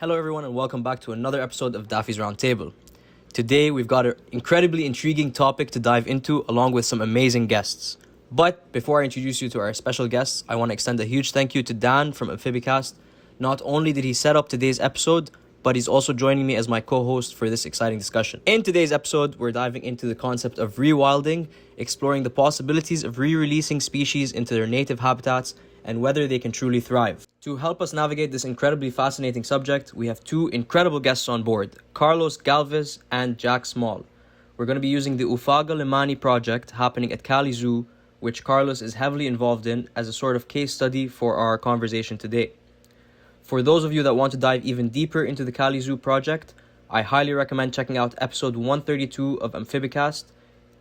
Hello, everyone, and welcome back to another episode of Daffy's Roundtable. Today, we've got an incredibly intriguing topic to dive into, along with some amazing guests. But before I introduce you to our special guests, I want to extend a huge thank you to Dan from Amphibicast. Not only did he set up today's episode, but he's also joining me as my co-host for this exciting discussion. In today's episode, we're diving into the concept of rewilding, exploring the possibilities of re-releasing species into their native habitats, and whether they can truly thrive. To help us navigate this incredibly fascinating subject, we have two incredible guests on board, Carlos Galviz and Jack Small. We're going to be using the Oophaga Lehmanni project happening at Cali Zoo, which Carlos is heavily involved in, as a sort of case study for our conversation today. For those of you that want to dive even deeper into the Cali Zoo project, I highly recommend checking out episode 132 of Amphibicast.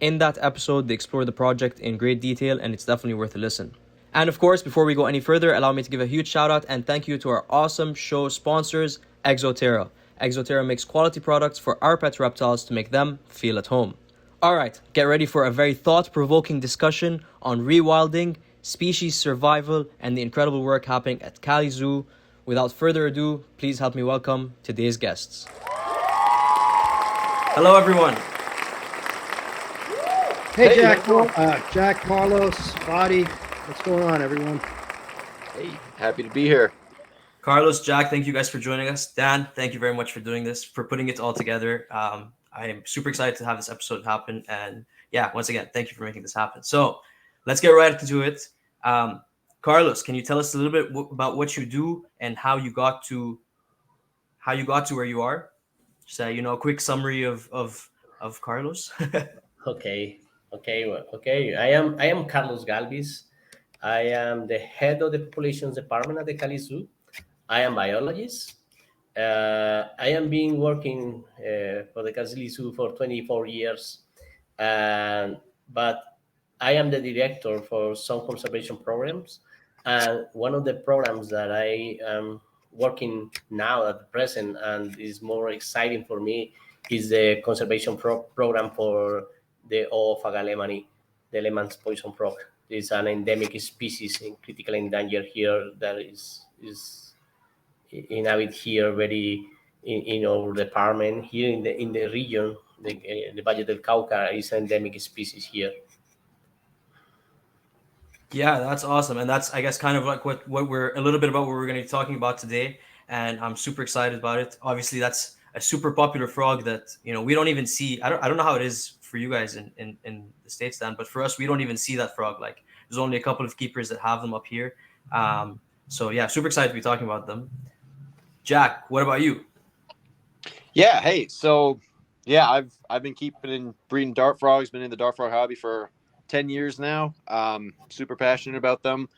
In that episode, they explore the project in great detail, and it's definitely worth a listen. And of course, before we go any further, allow me to give a huge shout out and thank you to our awesome show sponsors, Exoterra. Exoterra makes quality products for our pet reptiles to make them feel at home. Alright, get ready for a very thought-provoking discussion on rewilding, species survival, and the incredible work happening at Cali Zoo. Without further ado, please help me welcome today's guests. Hello, everyone. Hey, Jack, Carlos, Body. What's going on, everyone? Hey, happy to be here. Carlos, Jack, thank you guys for joining us. Dan, thank you very much for doing this, for putting it all together. I am super excited to have this episode happen. And yeah, once again, thank you for making this happen. So let's get right into it. Carlos, can you tell us a little bit about what you do and how you got to where you are? Just a quick summary of Carlos. Okay. I am Carlos Galviz. I am the head of the populations department at the Cali Zoo. I am biologist. I am been working for the Cali Zoo for 24 years, but I am the director for some conservation programs. And one of the programs that I am working now at the present and is more exciting for me is the conservation program for the Oophaga Lehmanni, the Lehmann's poison frog. It's an endemic species in critical endanger here that is inhabit here very in our department here in the region. The Valle del Cauca is an endemic species here. Yeah, that's awesome. And that's, I guess, kind of like what we're a little bit about what we're going to be talking about today. And I'm super excited about it. Obviously, that's a super popular frog that, we don't even see. I don't know how it is for you guys in the States, Dan, but for us, we don't even see that frog. Like, there's only a couple of keepers that have them up here. So yeah, super excited to be talking about them. Jack, what about you? Yeah, hey, so yeah, I've been keeping and breeding dart frogs, been in the dart frog hobby for 10 years now. Super passionate about them.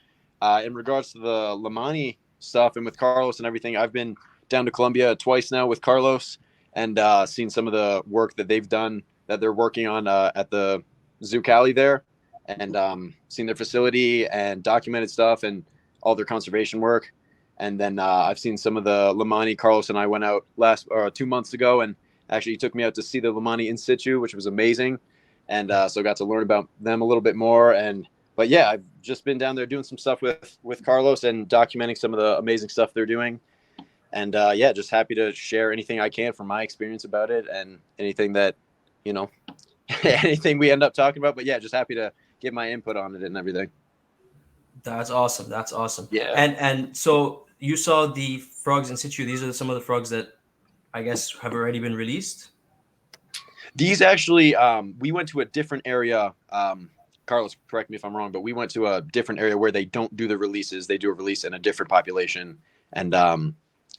In regards to the Lehmanni stuff and with Carlos and everything, I've been down to Colombia twice now with Carlos and seen some of the work that they've done that they're working on at the Zoo Cali there, and seen their facility and documented stuff and all their conservation work. And then I've seen some of the Lehmanni. Carlos and I went out 2 months ago and actually took me out to see the Lehmanni in situ, which was amazing. And so got to learn about them a little bit more. But yeah, I've just been down there doing some stuff with Carlos and documenting some of the amazing stuff they're doing. And yeah, just happy to share anything I can from my experience about it and anything that, anything we end up talking about. But yeah, just happy to give my input on it and everything. That's awesome. That's awesome. Yeah. And so you saw the frogs in situ. These are some of the frogs that I guess have already been released. These actually, we went to a different area. Carlos, correct me if I'm wrong, but we went to a different area where they don't do the releases. They do a release in a different population. And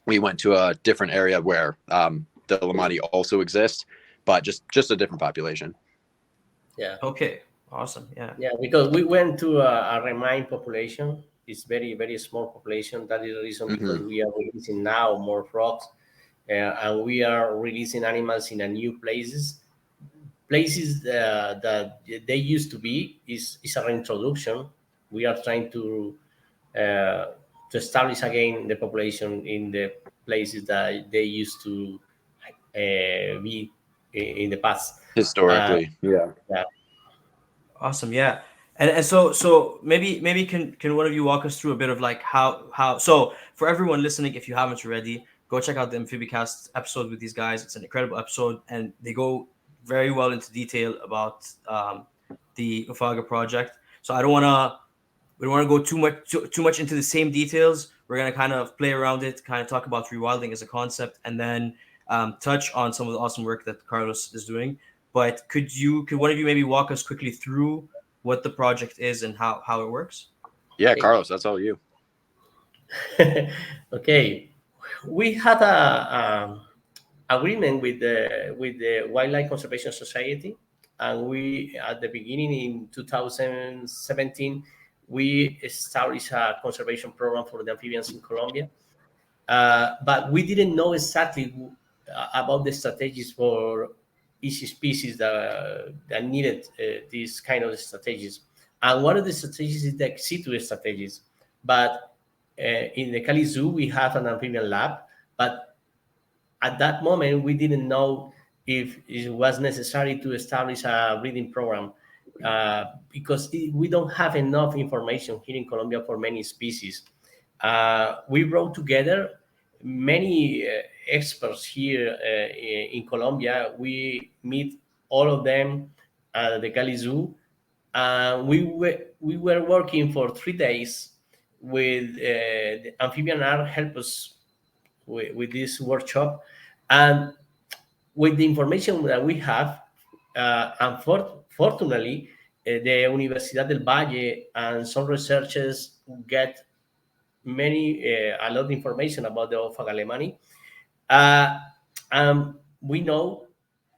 we went to a different area where the Lehmanni also exist, but just a different population. Yeah. Okay. Awesome. Yeah. Yeah, because we went to a remain population. It's very, very small population. That is the reason because we are releasing now more frogs. And we are releasing animals in a new places that they used to be is a reintroduction. We are trying to establish again the population in the places that they used to be in the past Historically. Yeah. Awesome. Yeah. And so maybe can one of you walk us through a bit of like how so for everyone listening, if you haven't already, go check out the Amphibicast episode with these guys. It's an incredible episode, and they go very well into detail about the Oophaga project. So we don't want to go too much into the same details. We're gonna kind of play around it, kind of talk about rewilding as a concept, and then touch on some of the awesome work that Carlos is doing. But could one of you maybe walk us quickly through what the project is and how it works? Yeah, Carlos, that's all you. Okay, we had a agreement with the Wildlife Conservation Society, and we at the beginning in 2017 we established a conservation program for the amphibians in Colombia, but we didn't know exactly about the strategies for each species that needed these kind of strategies. And one of the strategies is the ex situ strategies. But in the Cali Zoo, we have an amphibian lab, but at that moment, we didn't know if it was necessary to establish a breeding program because we don't have enough information here in Colombia for many species. We brought together many experts here in Colombia. We meet all of them at the Cali Zoo. We were working for 3 days with the amphibian art help us with this workshop, and with the information that we have, unfortunately, the Universidad del Valle and some researchers get a lot of information about the Oophaga Lehmanni. We know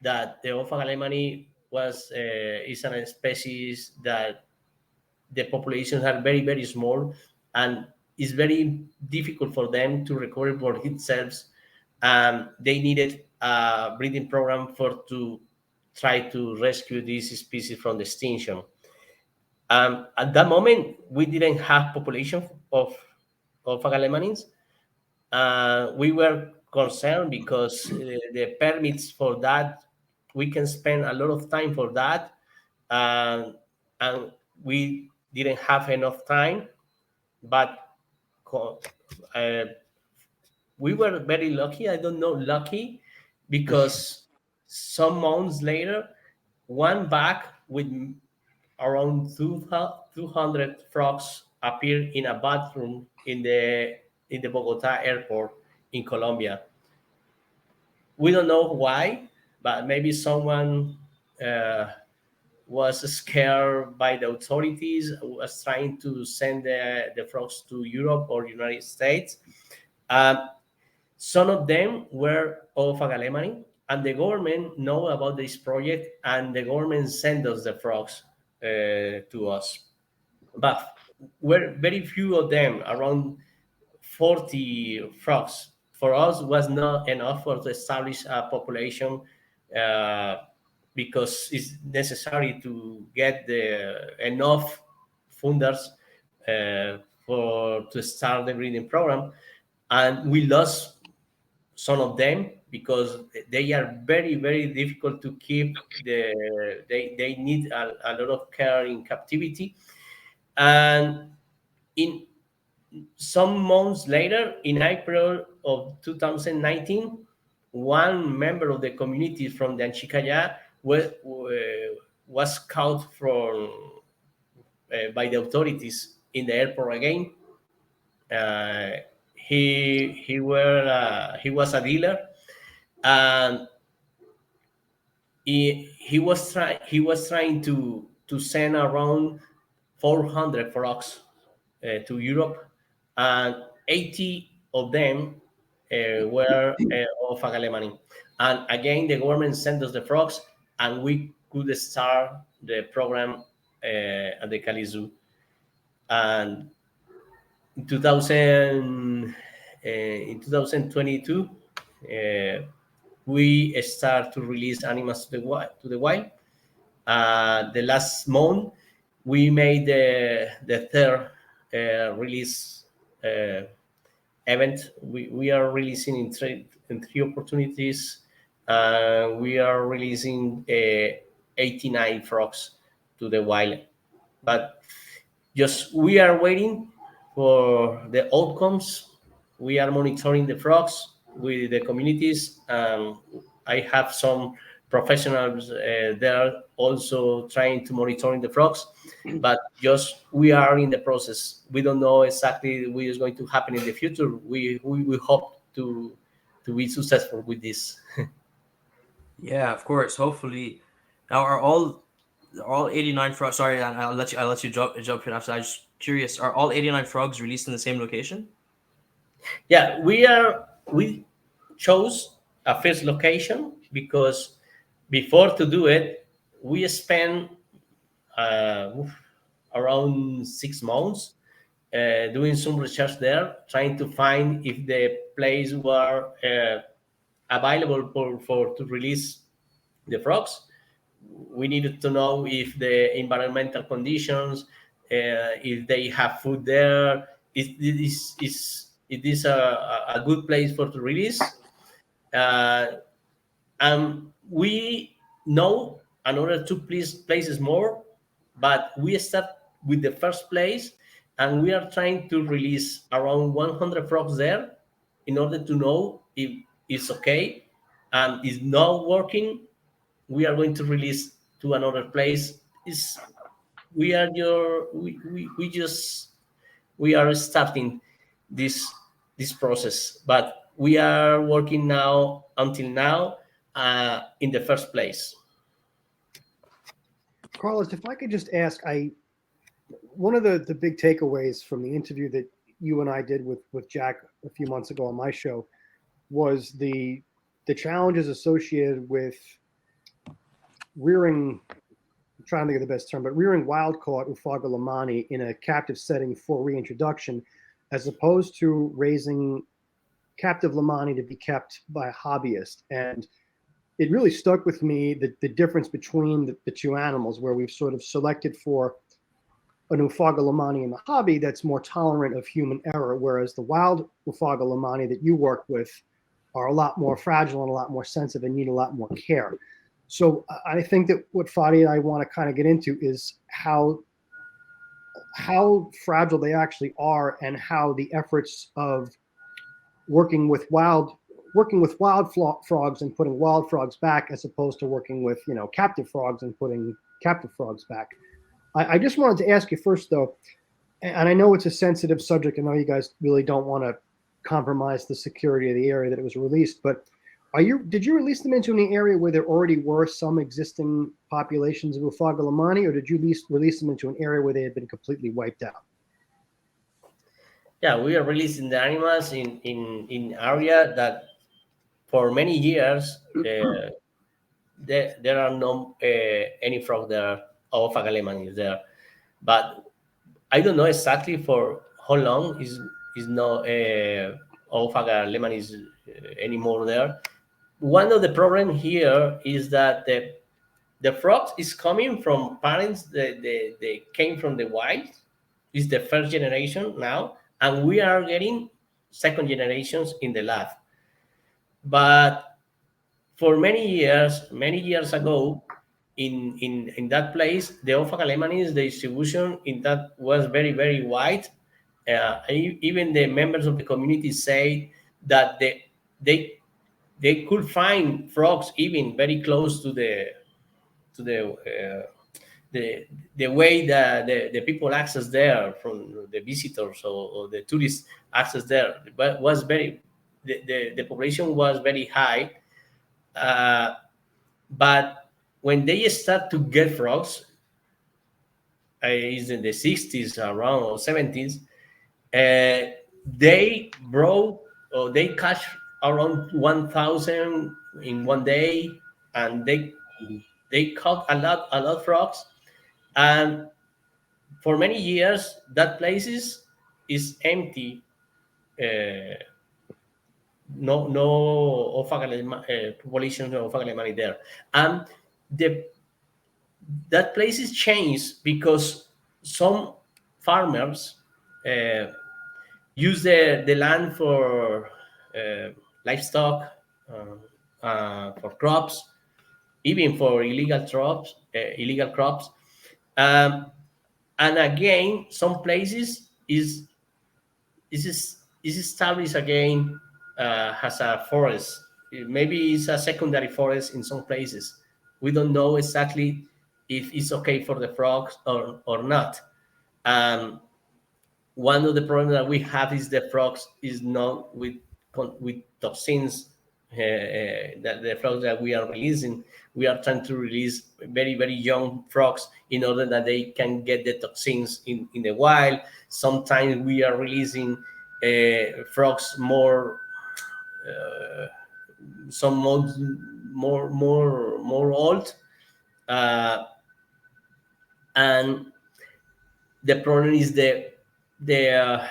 that the Oophaga Lehmanni is a species that the populations are very, very small, and it's very difficult for them to recover for itself. They needed a breeding program to try to rescue this species from extinction. At that moment, we didn't have population of Oophaga lehmannins. We were concerned because the permits for that, we can spend a lot of time for that, and we didn't have enough time. But we were very lucky. I don't know, lucky, because some months later, one bag with around 200 frogs appeared in a bathroom in the Bogota airport in Colombia. We don't know why, but maybe someone was scared by the authorities, was trying to send the frogs to Europe or United States. Some of them were Oophaga Lehmanni, and the government know about this project, and the government sent us the frogs to us. But were very few of them, around 40 frogs. For us, was not enough to establish a population because it's necessary to get enough funders to start the breeding program. And we lost some of them because they are very, very difficult to keep. They need a lot of care in captivity. And in some months later, in April of 2019, one member of the community from the Anchicaya was caught by the authorities in the airport again. He was a dealer, and he was trying to send around 400 frogs to Europe, and 80 of them were Oophaga Lehmanni. And again, the government sent us the frogs, and we could start the program at the Cali Zoo. And in 2022, we start to release animals to the wild. The last month, we made the third release event. We are releasing in three opportunities. We are releasing 89 frogs to the wild. But we are waiting for the outcomes. We are monitoring the frogs. with the communities. I have some professionals there also trying to monitoring the frogs, but just we are in the process. We don't know exactly what is going to happen in the future. We hope to be successful with this. Yeah, of course. Hopefully, now are all 89 frogs? Sorry, I'll let you jump in after. I'm just curious. Are all 89 frogs released in the same location? Yeah, we chose a first location because before to do it, we spent around 6 months doing some research there, trying to find if the place were available for to release the frogs. We needed to know if the environmental conditions, if they have food there, is a good place for to release. Uh, and we know another two places more, but we start with the first place, and we are trying to release around 100 frogs there in order to know if it's okay, and is not working, we are going to release to another place. Is we are your we just we are starting this process, but we are working now until now in the first place. Carlos, if I could just ask, one of the big takeaways from the interview that you and I did with Jack a few months ago on my show was the challenges associated with rearing. I'm trying to think of the best term, but rearing wild caught Oophaga Lehmanni in a captive setting for reintroduction, as opposed to raising captive Lehmanni to be kept by a hobbyist. And it really stuck with me the difference between the two animals, where we've sort of selected for an Oophaga Lehmanni in the hobby that's more tolerant of human error, whereas the wild Oophaga Lehmanni that you work with are a lot more fragile and a lot more sensitive and need a lot more care. So I think that what Fadi and I want to kind of get into is how fragile they actually are, and how the efforts of working with wild frogs and putting wild frogs back, as opposed to working with captive frogs and putting captive frogs back. I just wanted to ask you first, though, and I know it's a sensitive subject. I know you guys really don't want to compromise the security of the area that it was released, but did you release them into an area where there already were some existing populations of Oophaga Lehmanni, or did you release them into an area where they had been completely wiped out? Yeah, we are releasing the animals in area that for many years there are no any frog there, or Oophaga Lehmanni is there, but I don't know exactly for how long is no Oophaga Lehmanni is anymore there. One of the problem here is that the frogs is coming from parents that they came from the wild. Is the first generation now, and we are getting second generations in the lab. But for many years ago, in that place, the Oophaga Lehmanni, the distribution in that was very, very wide. Even the members of the community say that they could find frogs even very close to the way that the people access there, from the visitors or the tourists access there, but was very the population was very high. But when they start to get frogs, is in the 60s around or 70s, they brought or they catch around 1,000 in one day, and they caught a lot of frogs. And for many years that place is empty. No population of Oophaga Lehmanni there, and that place is changed because some farmers use the land for livestock, for crops, even for illegal crops. And again, some places is established again has a forest. Maybe it's a secondary forest in some places. We don't know exactly if it's okay for the frogs or not. Um, One of the problems that we have is the frogs is not with toxins. That the frogs that we are releasing, we are trying to release very very young frogs in order that they can get the toxins in the wild. Sometimes we are releasing frogs more some months more old, uh, and the problem is the uh,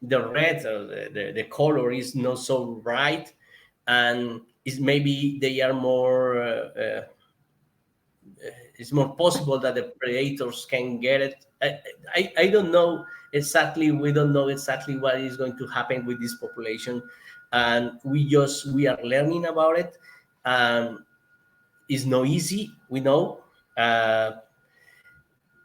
the red or the color is not so bright, and is maybe they are more it's more possible that the predators can get it. I don't know exactly. We don't know exactly what is going to happen with this population, and we are learning about it. It's not easy, we know,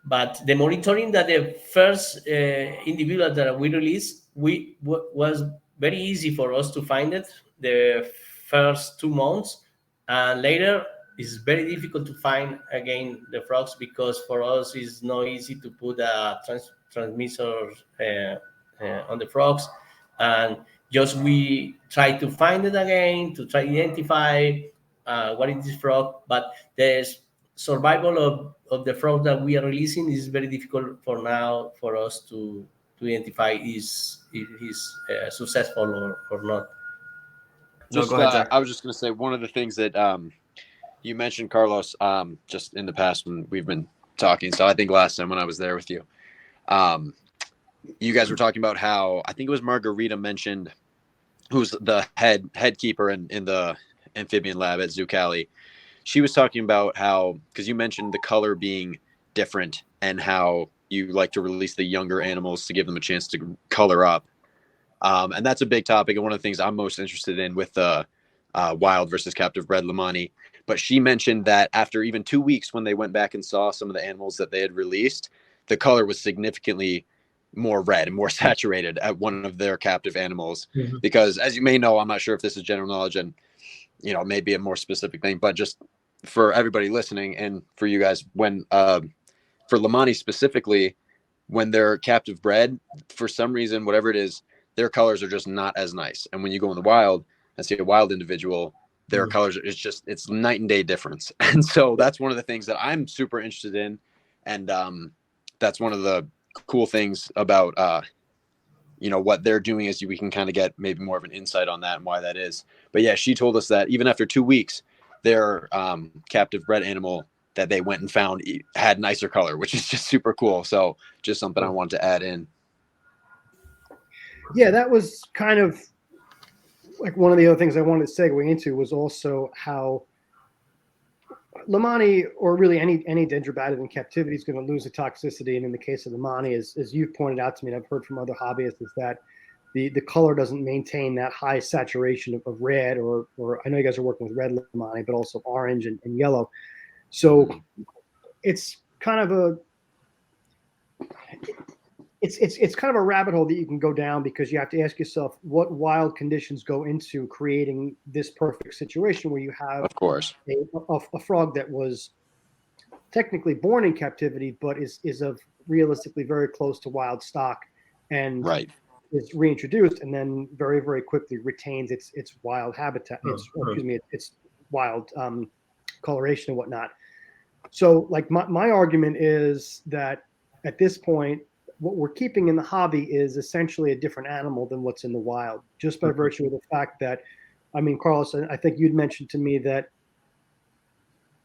but the monitoring that the first individual that we released, was very easy for us to find it the first 2 months, and later it's very difficult to find again the frogs, because for us it's not easy to put a transmitter on the frogs, and just we try to find it again to try to identify what is this frog, but there's survival of the frog that we are releasing is very difficult for now for us to identify if he's successful or not. No, Just go ahead, Jack. I was just going to say one of the things that you mentioned, Carlos, just in the past when we've been talking. So I think last time when I was there with you, you guys were talking about how, I think it was Margarita mentioned, who's the head keeper in the amphibian lab at Zoo Cali. She was talking about how, because you mentioned the color being different and how you like to release the younger animals to give them a chance to color up. And that's a big topic and one of the things I'm most interested in with the wild versus captive bred Lehmanni. But she mentioned that after even 2 weeks, when they went back and saw some of the animals that they had released, the color was significantly more red and more saturated at one of their captive animals. Mm-hmm. Because as you may know, I'm not sure if this is general knowledge and, you know, maybe a more specific thing, but just for everybody listening and for you guys, when for Lehmanni specifically, when they're captive bred, for some reason, whatever it is, their colors are just not as nice. And when you go in the wild and see a wild individual, their colors, it's night and day difference. And so that's one of the things that I'm super interested in. And that's one of the cool things about, you know, what they're doing is we can kind of get maybe more of an insight on that and why that is. But yeah, she told us that even after 2 weeks, their captive bred animal that they went and found had nicer color, which is just super cool. So just something I wanted to add in. Yeah, that was kind of like one of the other things I wanted to segue into was also how Lehmanni, or really any dendrobatid in captivity, is going to lose the toxicity. And in the case of Lehmanni, as you've pointed out to me, and I've heard from other hobbyists, is that the color doesn't maintain that high saturation of red, or I know you guys are working with red Lehmanni, but also orange and yellow. So it's kind of it's kind of a rabbit hole that you can go down, because you have to ask yourself what wild conditions go into creating this perfect situation where you have, of course, a frog that was technically born in captivity, but is of realistically very close to wild stock, and is reintroduced, and then very, very quickly retains its wild habitat, its wild coloration and whatnot. So, like, my argument is that at this point, what we're keeping in the hobby is essentially a different animal than what's in the wild, just by virtue of the fact that, I mean, Carlos, I think you'd mentioned to me that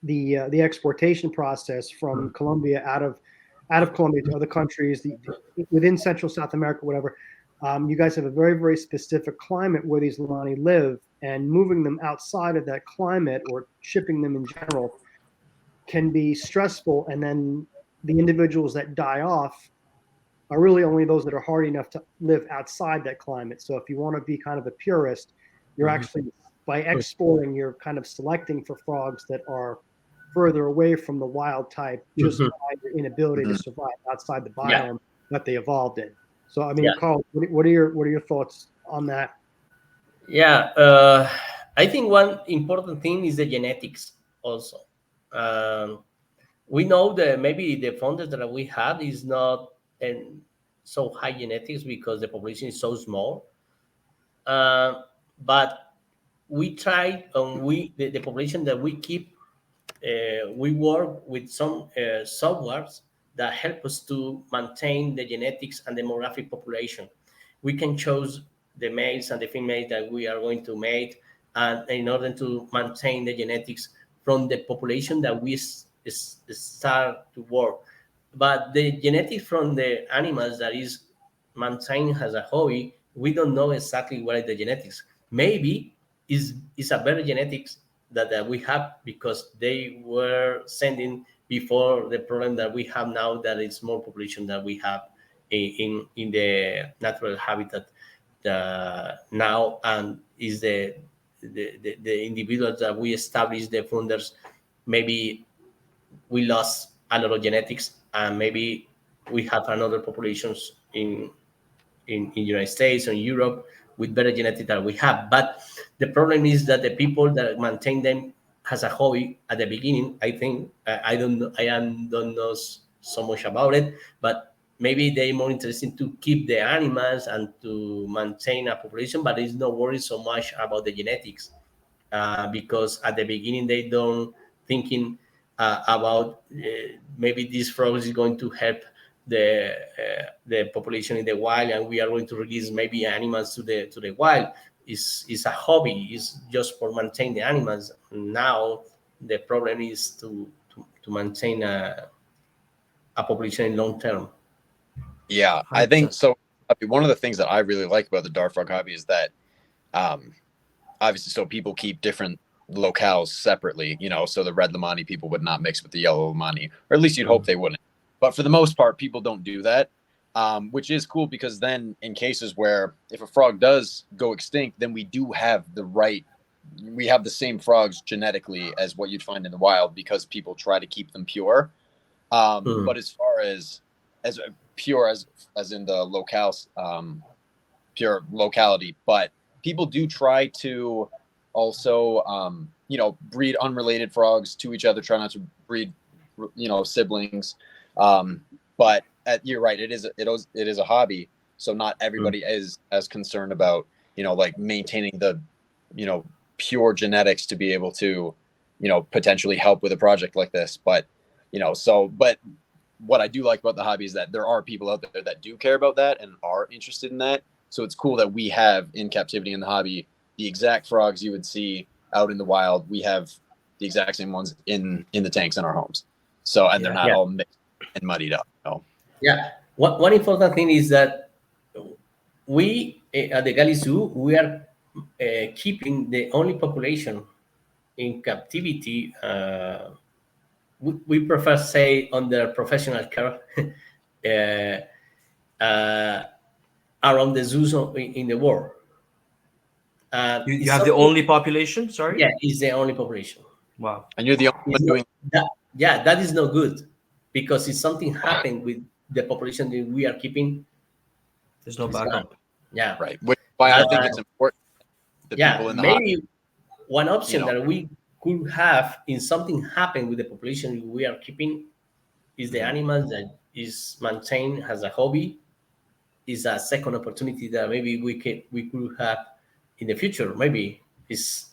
the exportation process from Colombia out of Colombia to other countries, within Central South America, whatever, you guys have a very, very specific climate where these Lehmanni live, and moving them outside of that climate or shipping them in general can be stressful. And then the individuals that die off are really only those that are hardy enough to live outside that climate. So if you want to be kind of a purist, you're actually, by exporting, you're kind of selecting for frogs that are further away from the wild type, just by their inability to survive outside the biome that they evolved in. So I mean, Carl, what are your thoughts on that? Yeah, I think one important thing is the genetics also. Um, we know that maybe the founders that we have is not and so high genetics because the population is so small. But we try, the population that we keep, we work with some softwares that help us to maintain the genetics and demographic population. We can choose the males and the females that we are going to mate, and in order to maintain the genetics from the population that we start to work. But the genetics from the animals that is maintained as a hobby, we don't know exactly what is the genetics. Maybe is a better genetics that we have because they were sending before the problem that we have now, that is more population that we have in the natural habitat now, and is the individuals that we established, the founders, maybe we lost a lot of genetics, and maybe we have another populations in United States or Europe with better genetics that we have. But the problem is that the people that maintain them as a hobby at the beginning, I think, I don't know, don't know so much about it, but maybe they more interested to keep the animals and to maintain a population, but it's not worried so much about the genetics, because at the beginning they don't thinking about maybe this frog is going to help the population in the wild, and we are going to release maybe animals to the wild. Is a hobby, is just for maintain the animals. Now the problem is to maintain a population in long term. Yeah, I think 100%. so. I mean, one of the things that I really like about the dart frog hobby is that, um, obviously, so people keep different locales separately. So the red Lehmanni people would not mix with the yellow Lehmanni, or at least you'd hope they wouldn't. But for the most part, people don't do that, which is cool because then, in cases where if a frog does go extinct, then we have the same frogs genetically as what you'd find in the wild because people try to keep them pure. Mm. But as far as pure as in the locales, pure locality, but people do try to also breed unrelated frogs to each other, try not to breed siblings. But you're right, it is a hobby, so not everybody is as concerned about like maintaining the pure genetics to be able to potentially help with a project like this. But but what I do like about the hobby is that there are people out there that do care about that and are interested in that. So it's cool that we have in captivity in the hobby the exact frogs you would see out in the wild. We have the exact same ones in the tanks in our homes. So, and they're not Yeah, all mixed and muddied up. yeah. One important thing is that we at the Cali Zoo, we are keeping the only population in captivity. We prefer say under professional care, uh, around the zoos in the world. You It's have the something. only population? Sorry? Yeah, it's the only population. Wow. And you're the only It's one not doing that. Yeah, that is not good, because if something happened with the population that we are keeping, There's no it's gone. backup. Yeah. right. Which is why I think it's important the Yeah, people in the hobby, maybe one you option know, that we could have in something happen with the population we are keeping is the Mhm. animals that is maintained as a hobby, is a second opportunity that maybe we could have in the future. Maybe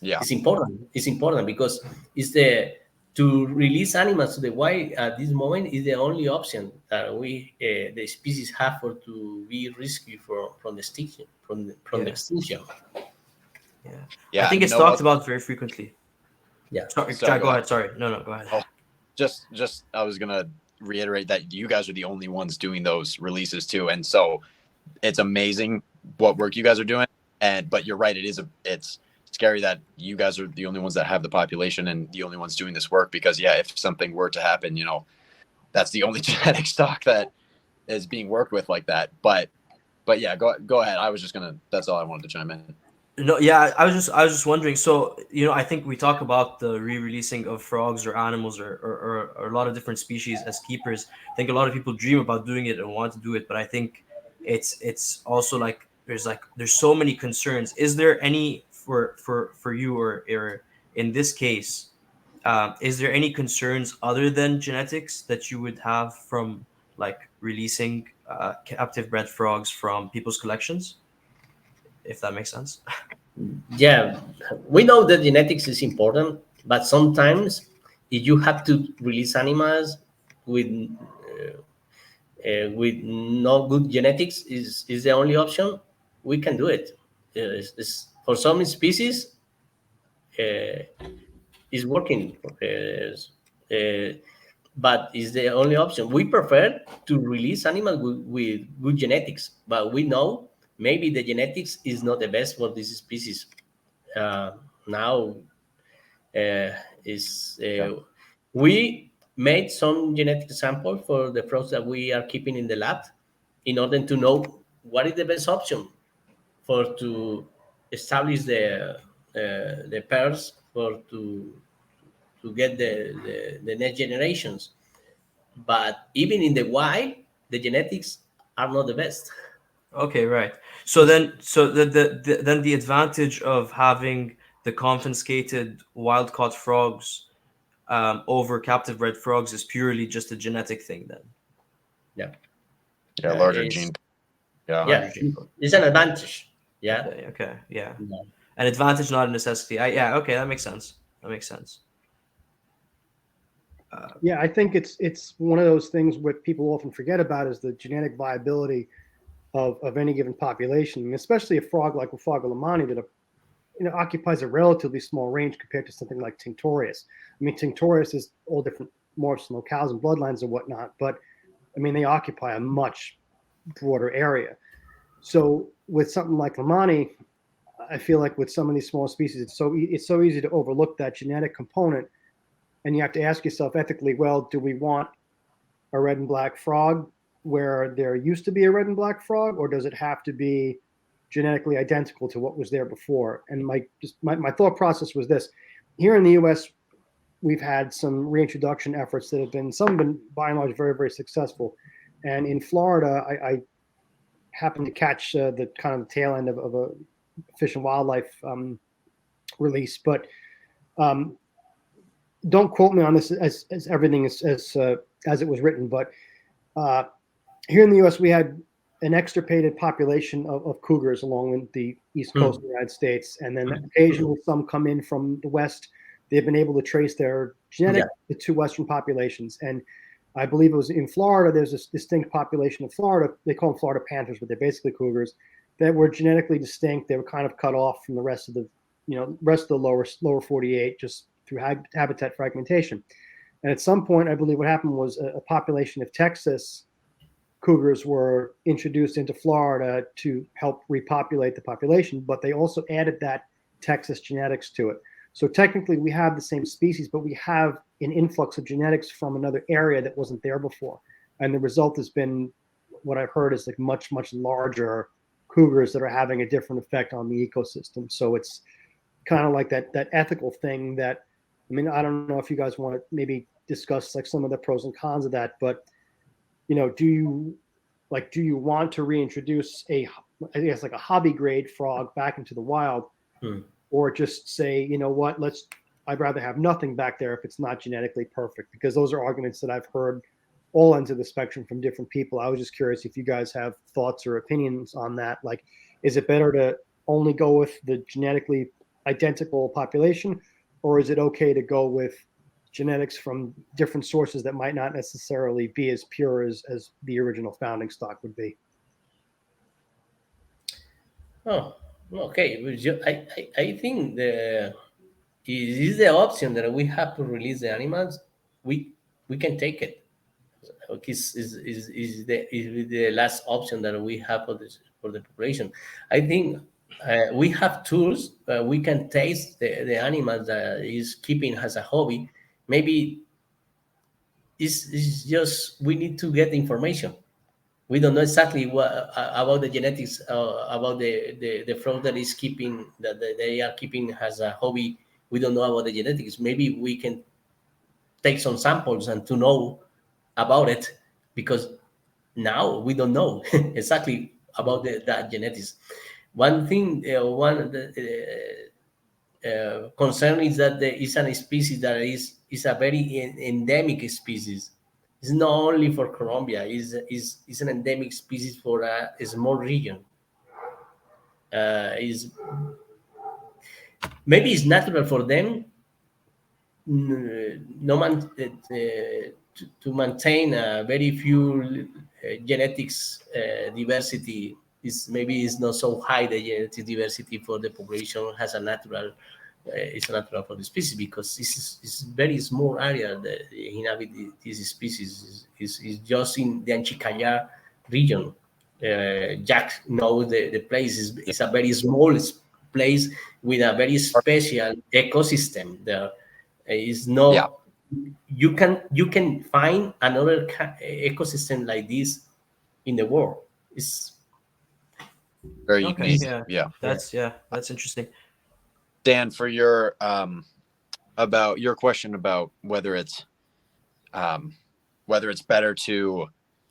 yeah. it's important. It's important because it's the to release animals to the wild at this moment is the only option that we the species have for to be rescued from the extinction from the Yeah. extinction. Yeah. I Yeah. think And it's talked about very frequently. Yeah. Sorry, sorry, Jack, go go ahead. ahead. Sorry. No, go ahead. Oh, just I was gonna reiterate that you guys are the only ones doing those releases too, and so it's amazing what work you guys are doing. But you're right, it's scary that you guys are the only ones that have the population and the only ones doing this work, because yeah, if something were to happen, that's the only genetic stock that is being worked with like that. But yeah, go ahead. That's all I wanted to chime in. No, yeah, I was just wondering. So, I think we talk about the re-releasing of frogs or animals or a lot of different species as keepers. I think a lot of people dream about doing it and want to do it, but I think it's also like there's so many concerns. Is there any for you or in this case, is there any concerns other than genetics that you would have from like releasing captive bred frogs from people's collections, if that makes sense? Yeah, we know that genetics is important, but sometimes if you have to release animals with with no good genetics is the only option, we can do it. For some species, uh, is working, but is the only option. We prefer to release animals with good genetics, but we know maybe the genetics is not the best for this species. Now is we made some genetic sample for the frogs that we are keeping in the lab in order to know what is the best option for to establish the pairs for to get the next generations. But even in the wild, the genetics are not the best. Okay, right. So then, then the advantage of having the confiscated wild caught frogs over captive bred frogs is purely just a genetic thing then. Yeah. Yeah, larger It's, gene. Yeah. yeah, it's an advantage. Yeah. Okay. Yeah. Yeah. An advantage, not a necessity. Yeah. Okay, that makes sense. That makes sense. Yeah, I think it's one of those things what people often forget about is the genetic viability of any given population, and especially a frog like Oophaga Lehmanni that occupies a relatively small range compared to something like Tinctorius. I mean, Tinctorius is all different morphs and locales and bloodlines and whatnot, but I mean, they occupy a much broader area. So with something like Lehmanni, I feel like with some of these small species, it's so easy to overlook that genetic component, and you have to ask yourself ethically, well, do we want a red and black frog where there used to be a red and black frog, or does it have to be genetically identical to what was there before? And my thought process was this: here in the U.S., we've had some reintroduction efforts that have been by and large very, very successful. And in Florida, I happened to catch the kind of tail end of a Fish and Wildlife release, but don't quote me on this as everything as it was written. But here in the U.S., we had an extirpated population of cougars along the east coast of the United States, and then occasionally some come in from the west. They've been able to trace their genetics to western populations, and I believe it was in Florida. There's this distinct population of Florida. They call them Florida panthers, but they're basically cougars that were genetically distinct. They were kind of cut off from the rest of the lower 48 just through habitat fragmentation. And at some point, I believe what happened was a population of Texas cougars were introduced into Florida to help repopulate the population, but they also added that Texas genetics to it. So technically we have the same species, but we have an influx of genetics from another area that wasn't there before. And the result has been, what I've heard is like much, much larger cougars that are having a different effect on the ecosystem. So it's kind of like that ethical thing that, I mean, I don't know if you guys want to maybe discuss like some of the pros and cons of that, but do you want to reintroduce I guess like a hobby grade frog back into the wild, or just say, I'd rather have nothing back there if it's not genetically perfect? Because those are arguments that I've heard all ends of the spectrum from different people. I was just curious if you guys have thoughts or opinions on that. Like, is it better to only go with the genetically identical population, or is it okay to go with genetics from different sources that might not necessarily be as pure as the original founding stock would be? Oh, okay. I think it is the option that we have to release the animals. We can take it. Okay, is the last option that we have for the population. I think we have tools. We can taste the animals that is keeping as a hobby. Maybe it's just we need to get information. We don't know exactly what about the genetics about the frog that is keeping that they are keeping as a hobby. We don't know about the genetics. Maybe we can take some samples and to know about it, because now we don't know exactly about that genetics. One thing, concern is that there is a species that is a very endemic species. It's not only for Colombia. Is an endemic species for a small region. Is maybe it's natural for them no man to maintain a very few genetics diversity. Is maybe it's not so high the genetic diversity for the population has a natural it's natural for the species because this is very small area that inhabit this species is just in the Anchicaya region. Jack knows the place is a very small place with a very special ecosystem. There is no Yeah. you can find another ecosystem like this in the world. It's Very Okay, unique. yeah, that's interesting. Dan, for your about your question about whether it's better to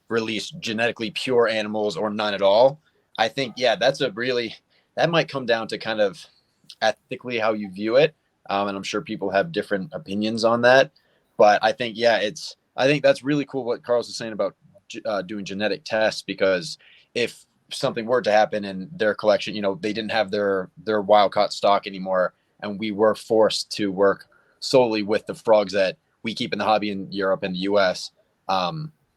release genetically pure animals or none at all, I think that might come down to kind of ethically how you view it, and I'm sure people have different opinions on that. But I think I think that's really cool what Carlos is saying about doing genetic tests, because if something were to happen in their collection, they didn't have their wild caught stock anymore, and we were forced to work solely with the frogs that we keep in the hobby in Europe and the US.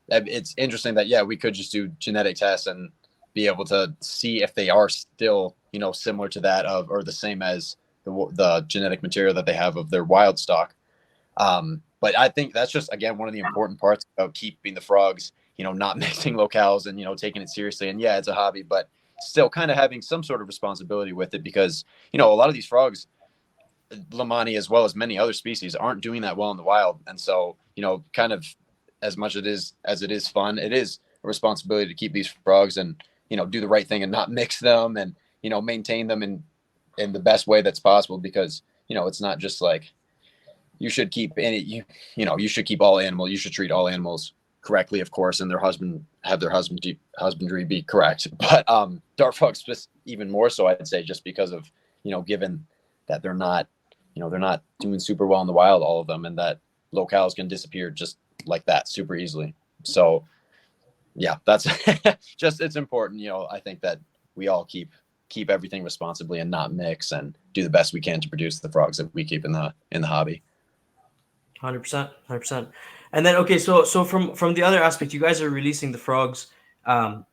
It's interesting that we could just do genetic tests and be able to see if they are still similar to that of or the same as the genetic material that they have of their wild stock. But I think that's just, again, one of the important parts of keeping the frogs, not mixing locales and, taking it seriously. And it's a hobby, but still kind of having some sort of responsibility with it because, a lot of these frogs, Lehmanni, as well as many other species, aren't doing that well in the wild. And so, kind of as much as it is fun, it is a responsibility to keep these frogs and, do the right thing and not mix them and, maintain them in the best way that's possible, because, it's not just like, you should keep you should keep all animals. You should treat all animals correctly, of course, and their husbandry be correct. But dart frogs just even more so, I'd say, just because of given that they're not doing super well in the wild, all of them, and that locales can disappear just like that super easily. So that's just it's important. I think that we all keep everything responsibly and not mix and do the best we can to produce the frogs that we keep in the hobby. 100%. And then, okay, so from the other aspect, you guys are releasing the frogs, and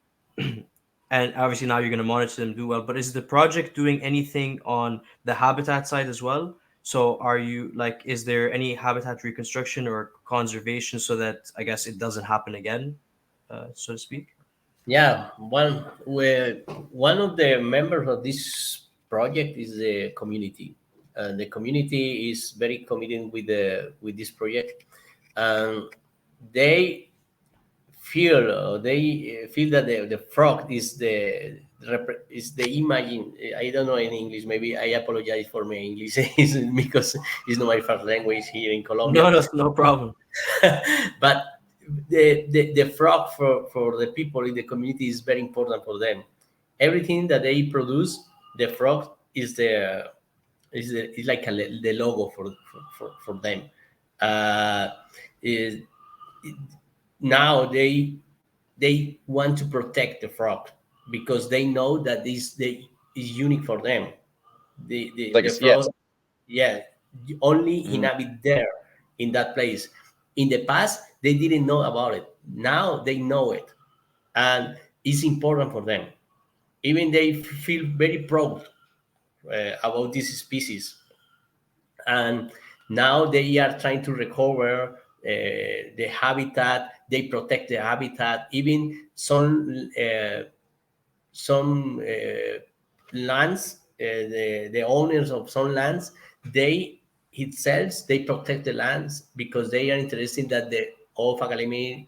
obviously now you're going to monitor them do well. But is the project doing anything on the habitat side as well? So are you is there any habitat reconstruction or conservation so that I guess it doesn't happen again, so to speak? Yeah, one of the members of this project is the community. The community is very committed with this project, and they feel that the frog is the imagine. I don't know in English. Maybe I apologize for my English because it's not my first language here in Colombia. No problem. But the frog for the people in the community is very important for them. Everything that they produce, the frog is like the logo for them. Now they want to protect the frog because they know that this is unique for them. The frog, only inhabit there in that place. In the past, they didn't know about it. Now they know it, and it's important for them. Even they feel very proud about this species, and now they are trying to recover the habitat. They protect the habitat. Even some lands, the owners of some lands, they protect the lands because they are interested that the Oophaga Lehmanni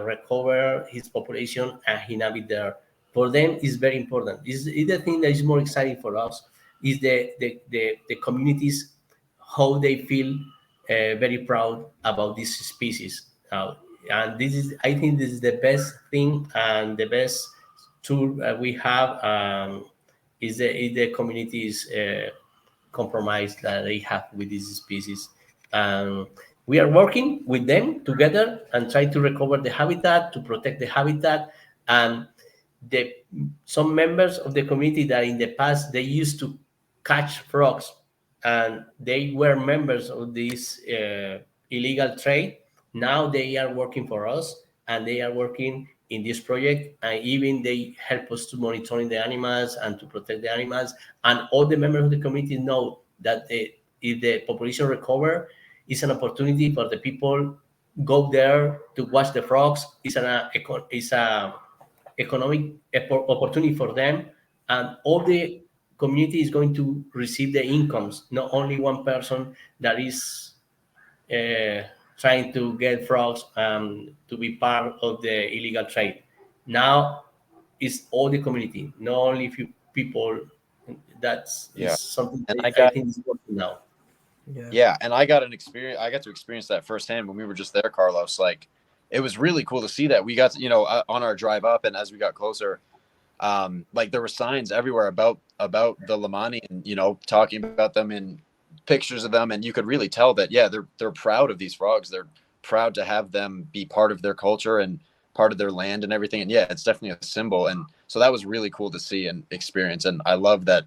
recover his population and he inhabit there. For them, is very important. Is the thing that is more exciting for us is the communities, how they feel very proud about this species. And I think this is the best thing and the best tool we have is the community's compromise that they have with these species. We are working with them together and try to recover the habitat, to protect the habitat. And some members of the community that in the past they used to catch frogs and they were members of this illegal trade. Now they are working for us and they are working in this project, and even they help us to monitoring the animals and to protect the animals. And all the members of the community know that if the population recover, it's an opportunity for the people go there to watch the frogs. It's a economic opportunity for them, and all the community is going to receive the incomes, not only one person that is trying to get frogs to be part of the illegal trade. Now it's all the community, not only few people. That's is something And that I think is working now. Yeah, and I got to experience that firsthand when we were just there, Carlos. Like, it was really cool to see that. We got to, on our drive up, and as we got closer, like there were signs everywhere about the Lehmanni, and talking about them and pictures of them, and you could really tell that they're proud of these frogs. They're proud to have them be part of their culture and part of their land and everything. And it's definitely a symbol, and so that was really cool to see and experience. And I love that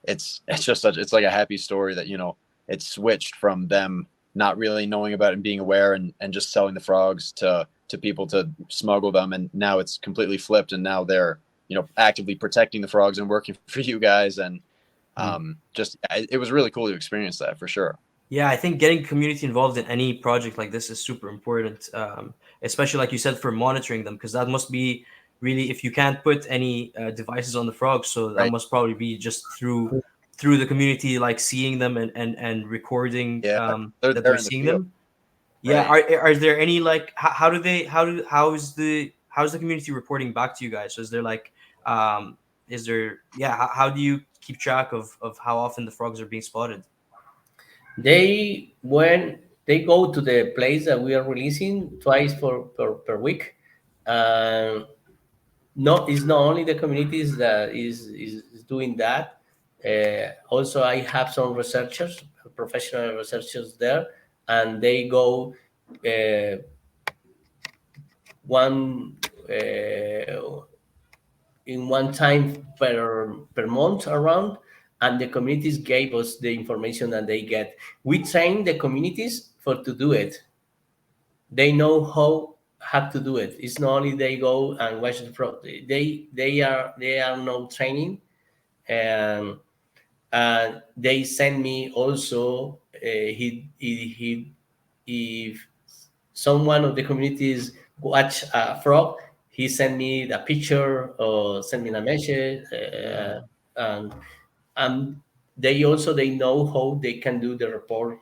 it's just it's like a happy story that it switched from them not really knowing about it and being aware and just selling the frogs to people to smuggle them, and now it's completely flipped, and now they're actively protecting the frogs and working for you guys. And it was really cool to experience that, for sure. Yeah, I think getting community involved in any project like this is super important, especially like you said, for monitoring them, because that must be really, if you can't put any devices on the frogs, so that must probably be just through the community, like seeing them and recording that they're seeing them. Yeah. Are there any, like, how's the community reporting back to you guys? So is there like how do you keep track of how often the frogs are being spotted? When they go to the place that we are releasing twice per week. It's not only the communities that is doing that. Also, I have some researchers, professional researchers there, and they go in one time per month around, and the communities gave us the information that they get. We train the communities to do it. They know how to do it. It's not only they go and watch the frog. They are no training, and they send me also. If someone of the communities watch a frog, he send me the picture or send me a message, and they know how they can do the report.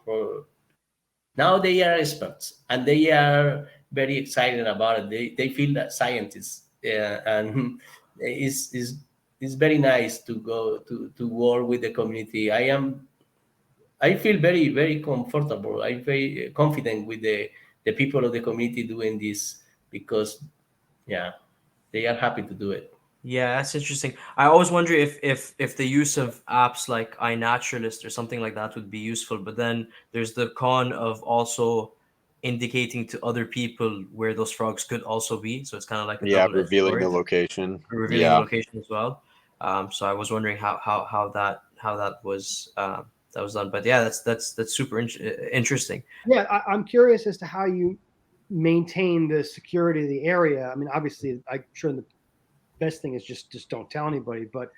Now they are experts and they are very excited about it. They feel that scientists, and it's very nice to go to work with the community. I feel very, very comfortable. I'm very confident with the people of the community doing this, because they are happy to do it. Yeah, that's interesting. I always wonder if the use of apps like iNaturalist or something like that would be useful, but then there's the con of also indicating to other people where those frogs could also be. So it's kind of like a double-edged revealing sword. the location. Revealing the location as well. So I was wondering how that was done. But yeah, that's super interesting. Yeah, I'm curious as to how you maintain the security of the area. I mean, obviously, I'm sure the best thing is just don't tell anybody. But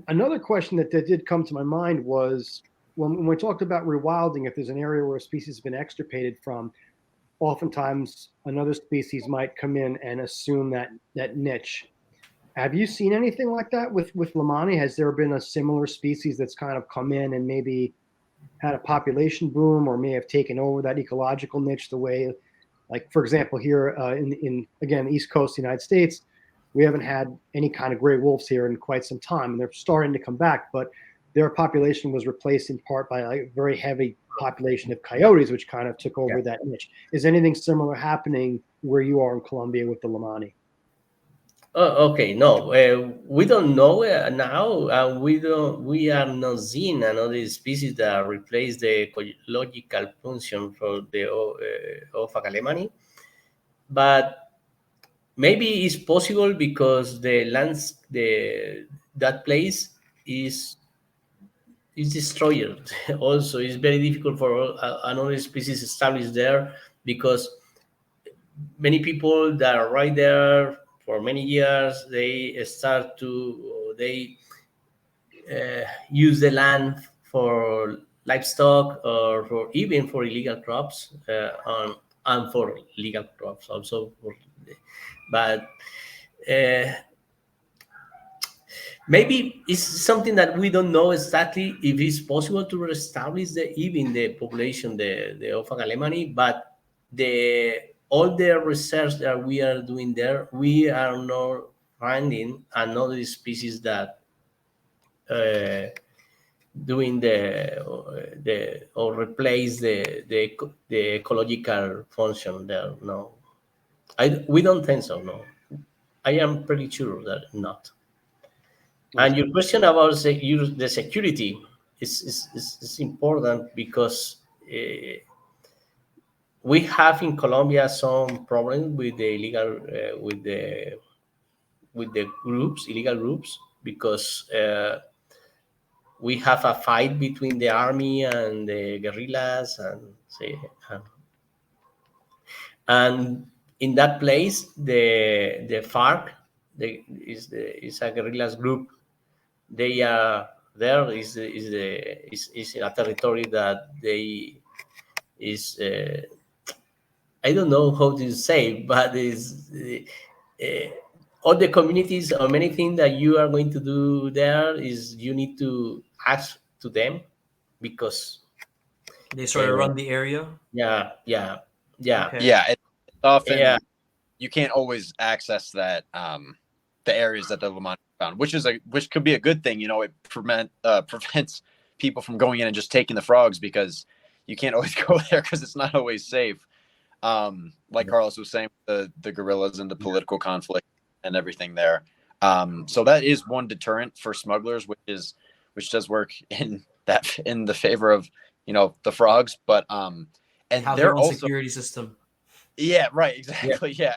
another question that did come to my mind was when we talked about rewilding, if there's an area where a species has been extirpated from, oftentimes another species might come in and assume that niche. Have you seen anything like that with Lehmanni? Has there been a similar species that's kind of come in and maybe had a population boom, or may have taken over that ecological niche the way, like, for example, here in again, East Coast of the United States, we haven't had any kind of gray wolves here in quite some time, and they're starting to come back, but their population was replaced in part by a very heavy population of coyotes, which kind of took over that niche. Is anything similar happening where you are in Colombia with the Lehmanni? Oh, okay. No, we don't know now. We are not seeing another species that replace the ecological function for the Oophaga Lehmanni, but maybe it's possible because that place is destroyed. Also, it's very difficult for another species established there because many people that are right there for many years they use the land for livestock or for even for illegal crops and for legal crops also but uh, maybe it's something that we don't know exactly if it's possible to reestablish even the population, the Oophaga Lehmanni, but the all the research that we are doing there, we are not finding another species that uh, doing the or replace the ecological function there. No, we don't think so. No, I am pretty sure that not. And your question about the security is important because we have in Colombia some problems with the illegal with the groups, illegal groups, because we have a fight between the army and the guerrillas, and in that place the FARC is a guerrillas group. They are there is a territory that they is I don't know how to say, but is all the communities or many things that you are going to do there is you need to ask to them because They sort of run the area. yeah yeah Okay. Yeah, it's often yeah you can't always access that the areas that the Lehmanni found, which could be a good thing. You know, it prevents people from going in and just taking the frogs because you can't always go there because it's not always safe. Like Carlos was saying, the guerrillas and the political conflict and everything there. So that is one deterrent for smugglers, which does work in the favor of the frogs, but and Have they're their own also security system. yeah, right, exactly, yeah.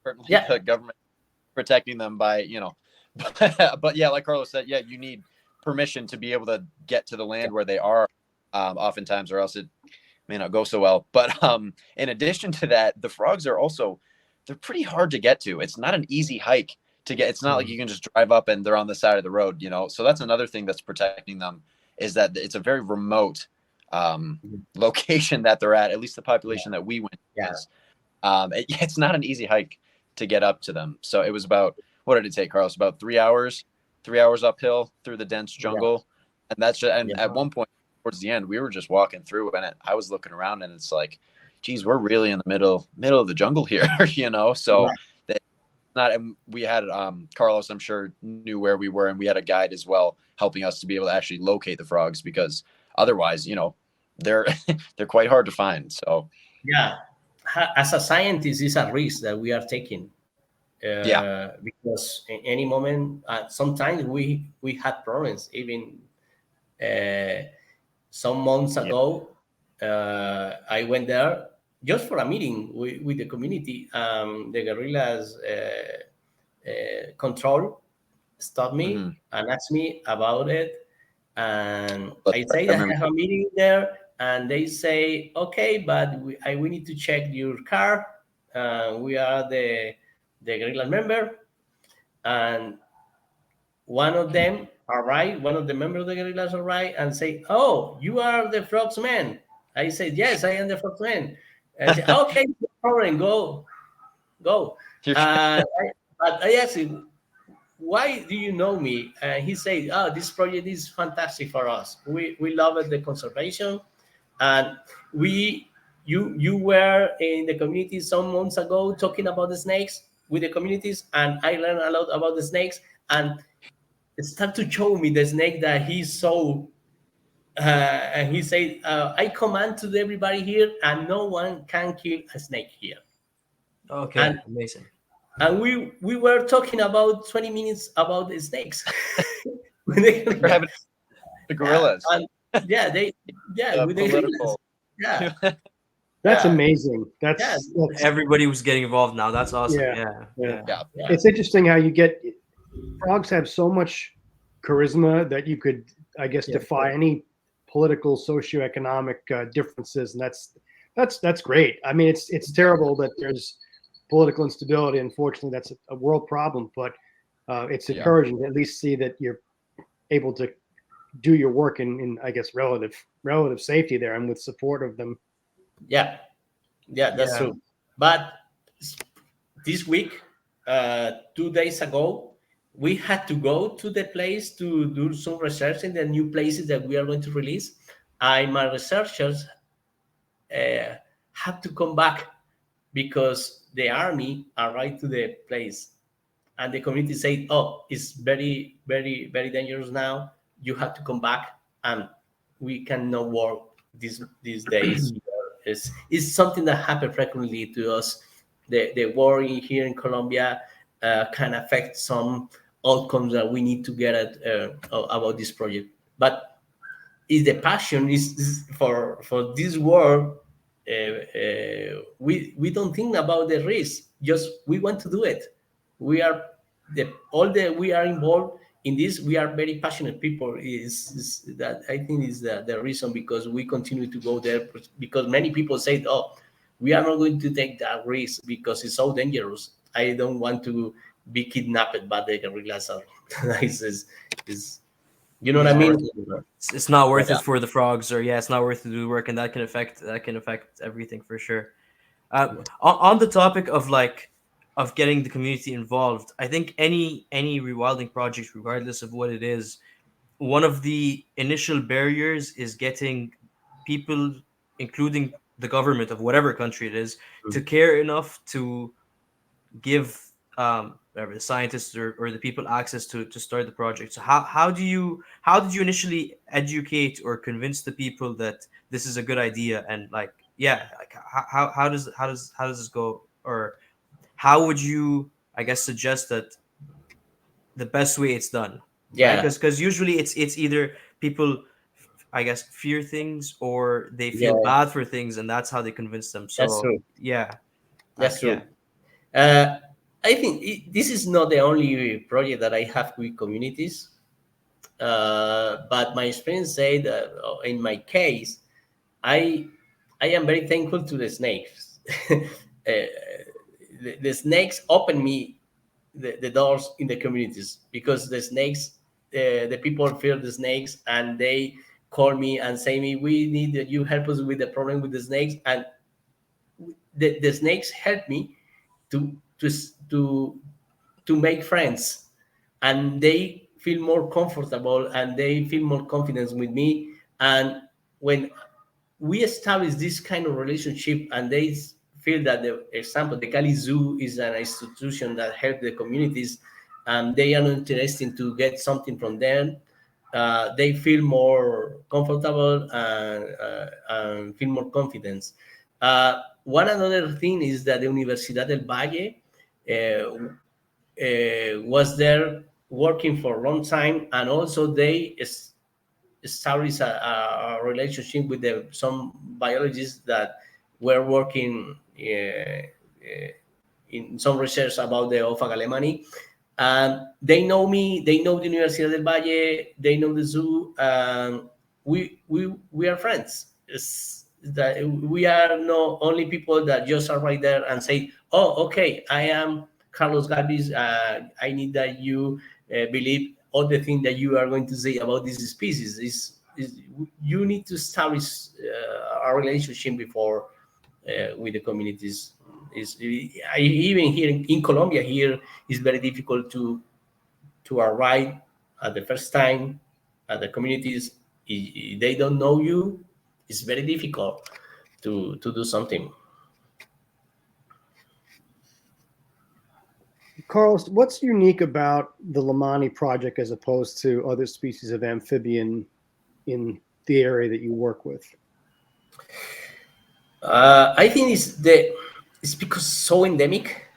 Certainly yeah the government protecting them by but yeah, like Carlos said, yeah, you need permission to be able to get to the land where they are, oftentimes, or else it may not go so well. But in addition to that, the frogs are also they're pretty hard to get to. It's not an easy hike to get. It's not like you can just drive up and they're on the side of the road, so that's another thing that's protecting them, is that it's a very remote location that they're at least the population that we went to is. It's not an easy hike to get up to them. So it was about, what did it take, Carlos? About 3 hours uphill through the dense jungle. And that's just, and at one point towards the end, we were just walking through and I was looking around and it's like, geez, we're really in the middle of the jungle here, So not, and we had, Carlos, I'm sure, knew where we were, and we had a guide as well helping us to be able to actually locate the frogs, because otherwise, they're they're quite hard to find. So yeah as a scientist it's a risk that we are taking because in any moment sometimes we had problems even some months ago. I went there just for a meeting with the community. The guerrillas control stopped me and asked me about it, and I say that I have a meeting there, and they say, okay, but we need to check your car. We are the guerrilla member, and one of them arrived, one of the members of the guerrillas arrived and say, oh, you are the frogs man. I said, yes, I am the frogs man. And I said, okay, no problem, go. But I asked him, why do you know me? And he said, oh, this project is fantastic for us. We love it, the conservation. And you were in the community some months ago talking about the snakes with the communities, and I learned a lot about the snakes, and start to show me the snake that he saw. And he said, I command to everybody here, and no one can kill a snake here. Okay, And amazing. and we were talking about 20 minutes about the snakes. We're having the gorillas. Yeah, they with the gorillas. Political. Yeah, That's yeah. amazing. That's Everybody was getting involved now. That's awesome. Yeah. Yeah. Yeah. It's interesting how you get frogs have so much charisma that you could, I guess, defy any political socioeconomic differences, and that's great. I mean, it's terrible that there's political instability. Unfortunately, that's a world problem, but it's encouraging to at least see that you're able to do your work in I guess relative safety there and with support of them. Yeah, that's true. But this week, 2 days ago, we had to go to the place to do some research in the new places that we are going to release. And my researchers have to come back because the army arrived to the place, and the community said, "Oh, it's very, very, very dangerous now. You have to come back, and we cannot work these days." It's something that happens frequently to us. The war here in Colombia can affect some outcomes that we need to get at about this project. But is the passion is for this work. We don't think about the risk. Just we want to do it. We are we are involved in this. We are very passionate people. Is that I think is the reason, because we continue to go there, because many people say, "Oh, we are not going to take that risk because it's so dangerous. I don't want to be kidnapped by the guerrillas." is you know what I mean? It's not worth it for the frogs, or it's not worth to do the work, and that can affect everything for sure. On the topic of getting the community involved, I think any rewilding project, regardless of what it is, one of the initial barriers is getting people, including the government of whatever country it is, to care enough to give whatever the scientists or the people access to start the project. So how did you initially educate or convince the people that this is a good idea, and how does this go, or how would you, I guess, suggest that the best way it's done? Yeah, because usually it's either people, I guess, fear things or they feel bad for things, and that's how they convince them. So that's true. Yeah, That's true. I think this is not the only project that I have with communities, but my experience said that in my case, I am very thankful to the snakes. The snakes open me the doors in the communities, because the snakes, the people feel the snakes, and they call me and say me, "We need that you help us with the problem with the snakes," and the snakes help me to make friends, and they feel more comfortable and they feel more confidence with me. And when we establish this kind of relationship, and they feel that, the Cali Zoo is an institution that helps the communities, and they are interested to get something from them, they feel more comfortable and feel more confidence. One another thing is that the Universidad del Valle was there working for a long time, and also they established a relationship with some biologists that were working in some research about the Oophaga Lehmanni. And they know me, they know the Universidad del Valle, they know the zoo, and we are friends. It's that we are not only people that just are right there and say, "Oh, okay, I am Carlos Galviz. I need that you believe all the things that you are going to say about this species." Is you need to establish a relationship before with the communities. Even here in Colombia, here is very difficult to arrive at the first time at the communities. If they don't know you, it's very difficult to do something. Carlos, what's unique about the Lehmanni project as opposed to other species of amphibian in the area that you work with? I think it's because it's so endemic.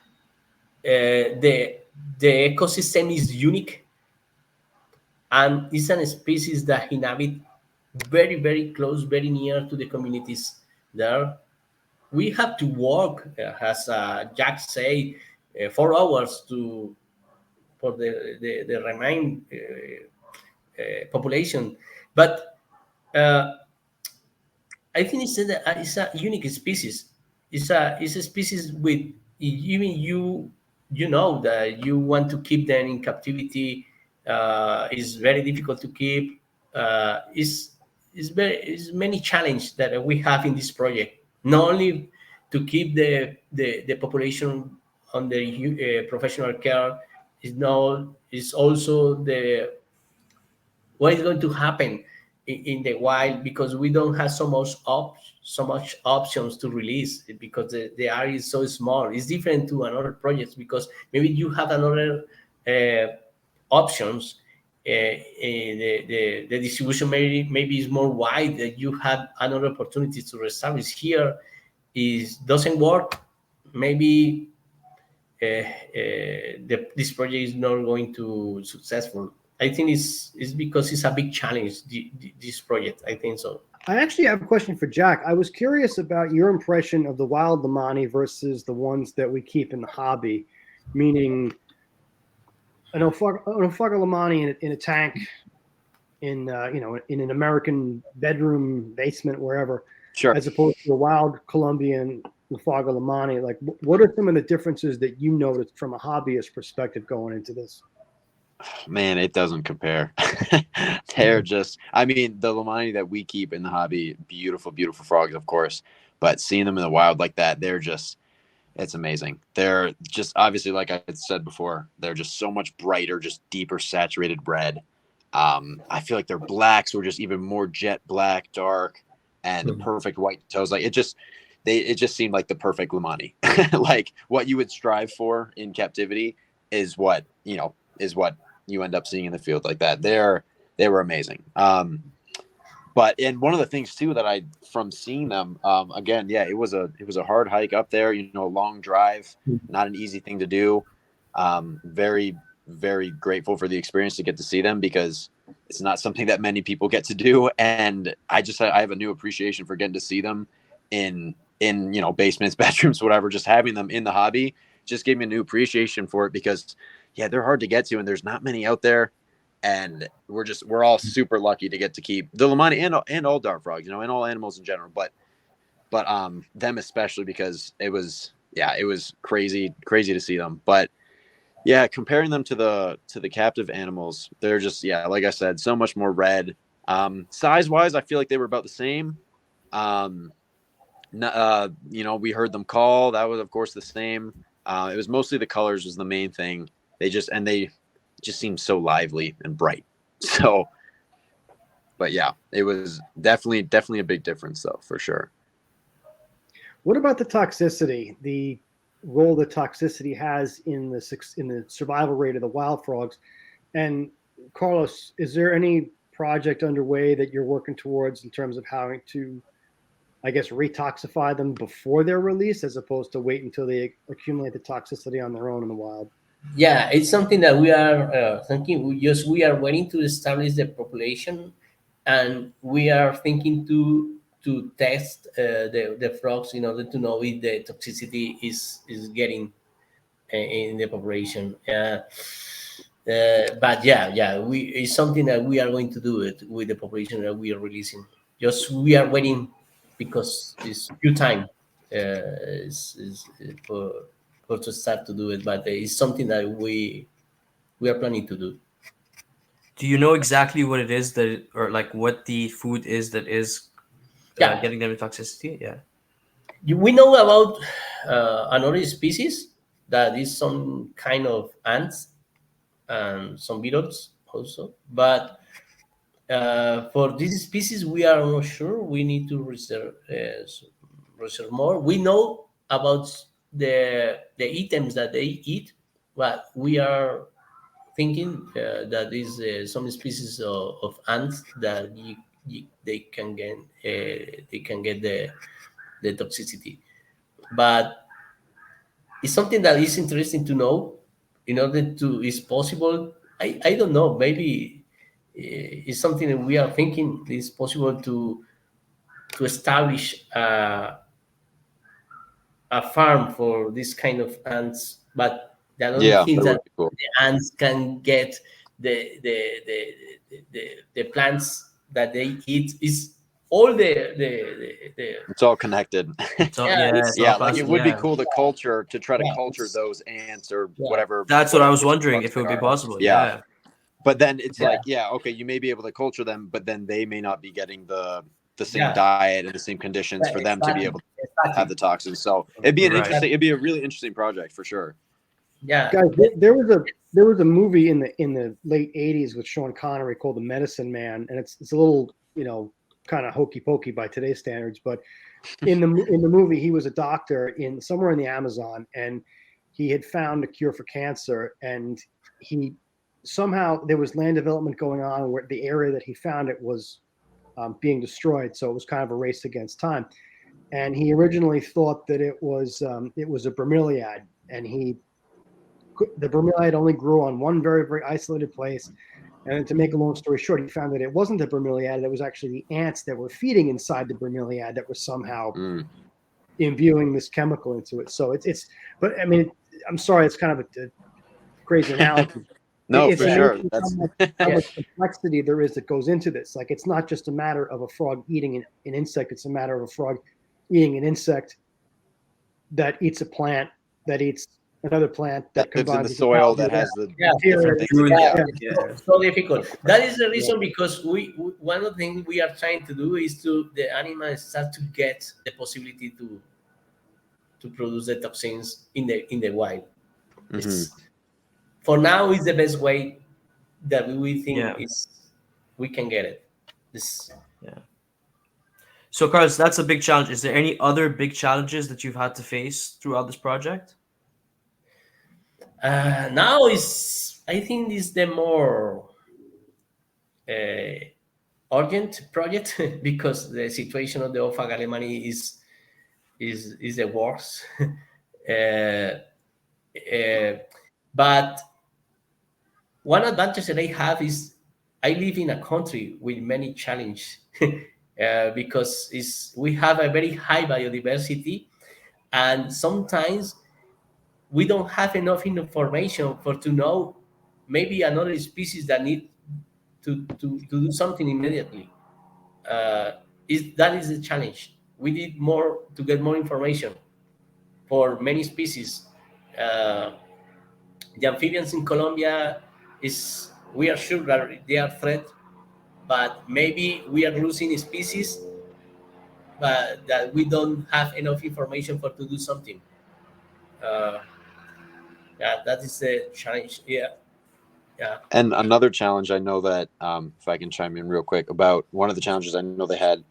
the ecosystem is unique, and it's a species that inhabit very, very close, very near to the communities there. We have to work, as Jack say, 4 hours for the remain population. But I think it's a unique species. It's a species with, even you know that you want to keep them in captivity. Is very difficult to keep. Is many challenge that we have in this project. Not only to keep the population under professional care, is also the what is going to happen in the wild, because we don't have so much options to release, because the area is so small. It's different to another projects, because maybe you have another options. The distribution maybe is more wide, that you have another opportunity to reestablish. Here is doesn't work. Maybe this project is not going to successful. I think it's because it's a big challenge, this project. I think so. I actually have a question for Jack. I was curious about your impression of the wild Lehmanni versus the ones that we keep in the hobby, meaning an Oophaga Lehmanni in a tank, in an American bedroom, basement, wherever, Sure. as opposed to a wild Colombian Oophaga Lehmanni. Like, what are some of the differences that you noticed from a hobbyist perspective going into this? Man, it doesn't compare. They're just, I mean, the Lehmanni that we keep in the hobby, beautiful, beautiful frogs, of course, but seeing them in the wild like that, it's amazing. They're just, obviously, like I had said before, they're just so much brighter, just deeper saturated red. I feel like their blacks were just even more jet black, dark, and the perfect white toes. Like, it just seemed like the perfect Lehmanni. Like, what you would strive for in captivity is what you end up seeing in the field like that. They were amazing. But one of the things too that from seeing them, again, yeah, it was a hard hike up there, a long drive, not an easy thing to do. Very, very grateful for the experience to get to see them, because it's not something that many people get to do. And I have a new appreciation for getting to see them in basements, bedrooms, whatever. Just having them in the hobby just gave me a new appreciation for it, because yeah, they're hard to get to, and there's not many out there. And we're all super lucky to get to keep the Lehmanni and all dart frogs, and all animals in general, but them especially, because it was crazy to see them. But yeah, comparing them to the captive animals, they're just, yeah, like I said, so much more red. Size wise, I feel like they were about the same. We heard them call. That was, of course, the same. It was mostly the colors was the main thing. They just seemed so lively and bright. So, but yeah, it was definitely a big difference, though, for sure. What about the toxicity? The role that toxicity has in the survival rate of the wild frogs? And Carlos, is there any project underway that you're working towards in terms of how to, I guess, retoxify them before they're released, as opposed to wait until they accumulate the toxicity on their own in the wild? Yeah, it's something that we are thinking. We are waiting to establish the population, and we are thinking to test the frogs in order to know if the toxicity is getting in the population. But it's something that we are going to do it with the population that we are releasing. Just we are waiting, because it's due time for to start to do it, but it's something that we are planning to do. Do you know exactly what it is or like what the food is that is getting them to toxicity? Yeah. We know about another species that is some kind of ants and some beetles also, but for this species we are not sure. We need to research more. We know about the items that they eat, but we are thinking that is some species of ants that they can get the toxicity. But it's something that is interesting to know. In order to, is possible. I don't know. Maybe it's something that we are thinking. It's possible to establish a farm for this kind of ants, but the only Yeah, thing that that would be cool. the ants can get the plants that they eat is all the It's all connected. So yeah, yeah, it's it's all Yeah, like it constant. would be Yeah, cool to culture to try to yeah, culture it's those ants or yeah, whatever that's what I whatever was different wondering bugs if it they would be are. possible. Yeah. Yeah, But then it's yeah, like, yeah, okay, you may be able to culture them, but then they may not be getting the same yeah, diet and the same conditions for them to be exactly, able to have exactly, the toxins. So right. exactly. it'd be a really interesting project for sure. Yeah, Guys, there was a movie in the late '80s with Sean Connery called The Medicine Man, and it's a little kind of hokey pokey by today's standards, but in the movie he was a doctor in somewhere in the Amazon, and he had found a cure for cancer, and he somehow there was land development going on where the area that he found it was being destroyed, so it was kind of a race against time. And he originally thought that it was a bromeliad, and the bromeliad only grew on one very, very isolated place. And to make a long story short, he found that it wasn't the bromeliad; it was actually the ants that were feeding inside the bromeliad that were somehow imbuing this chemical into it. So but I mean, I'm sorry, it's kind of a crazy analogy. No, It's for sure. amazing That's how yeah, much complexity there is that goes into this. Like, it's not just a matter of a frog eating an insect; it's a matter of a frog eating an insect that eats a plant that eats another plant that that lives in the combines with soil algae. that has the yeah. different things. True. Yeah, Yeah. it's so difficult. That is the reason, because one of the things we are trying to do is to the animals start to get the possibility to produce the toxins in the wild. Hmm. It's for now is the best way that we think Yeah, is we can get it. This yeah. So, Carlos, that's a big challenge. Is there any other big challenges that you've had to face throughout this project? now is, I think, is the more uh, urgent project because the situation of the Oophaga Lehmanni is the worst. uh, uh, but one advantage that I have is I live in a country with many challenges because we have a very high biodiversity, and sometimes we don't have enough information for to know maybe another species that need to do something immediately. That is the challenge. We need more to get more information for many species. Uh, the amphibians in Colombia is, we are sure that they are threat, but maybe we are losing species, but that we don't have enough information for to do something. Uh, yeah, that is the challenge. Yeah, yeah, And another challenge I know that, if I can chime in real quick about one of the challenges I know they had